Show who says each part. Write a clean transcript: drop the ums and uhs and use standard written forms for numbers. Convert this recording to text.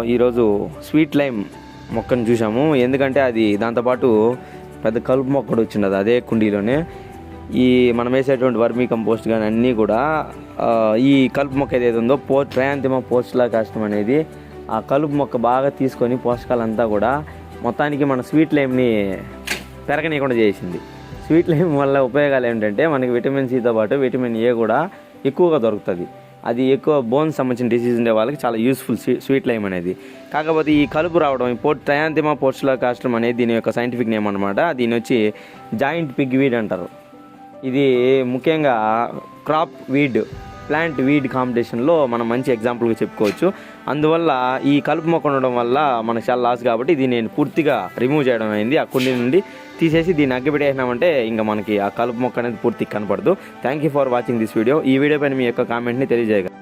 Speaker 1: ఈరోజు sweet lime మొక్కను చూసాము. ఎందుకంటే అది దాంతోపాటు పెద్ద కలుపు మొక్క కూడా వచ్చిండదు అదే కుండీలోనే. ఈ మనం వేసేటువంటి వర్మీ కంపోస్ట్ కానీ అన్నీ కూడా ఈ కలుపు మొక్క ఏదైతే ఉందో ట్రయాంతిమా పోస్టులా కాస్టమ్ అనేది ఆ కలుపు మొక్క బాగా తీసుకొని పోషకాలంతా కూడా మొత్తానికి మన స్వీట్ లైమ్ని పెరగనీయకుండా చేసింది. స్వీట్ లైమ్ వల్ల ఉపయోగాలు ఏంటంటే మనకి విటమిన్ సితో పాటు విటమిన్ ఏ కూడా ఎక్కువగా దొరుకుతుంది. అది ఎక్కువ బోన్స్ సంబంధించిన డిసీజ్ ఉండే వాళ్ళకి చాలా యూస్ఫుల్ స్వీట్ లైమ్ అనేది. కాకపోతే ఈ కలుపు రావడం ట్రయాంతిమా పోస్టులా కాస్టమ్ అనేది దీని యొక్క సైంటిఫిక్ నేమ్ అనమాట. దీని వచ్చి జాయింట్ పిగ్ వీడ్ అంటారు. ఇది ముఖ్యంగా క్రాప్ వీడ్ ప్లాంట్ వీడ్ కాంపిటీషన్లో మనం మంచి ఎగ్జాంపుల్గా చెప్పుకోవచ్చు. అందువల్ల ఈ కలుపు మొక్క ఉండడం వల్ల మనకు చాలా లాస్. కాబట్టి దీన్ని నేను పూర్తిగా రిమూవ్ చేయడం అయింది. ఆ కుండీ నుండి తీసేసి దీన్ని అగ్గిపెట్టేసినామంటే ఇంకా మనకి ఆ కలుపు మొక్క అనేది పూర్తిగా కనపడదు. Thank you for watching this video. ఈ వీడియో పైన మీ యొక్క కామెంట్ని తెలియజేయగలరు.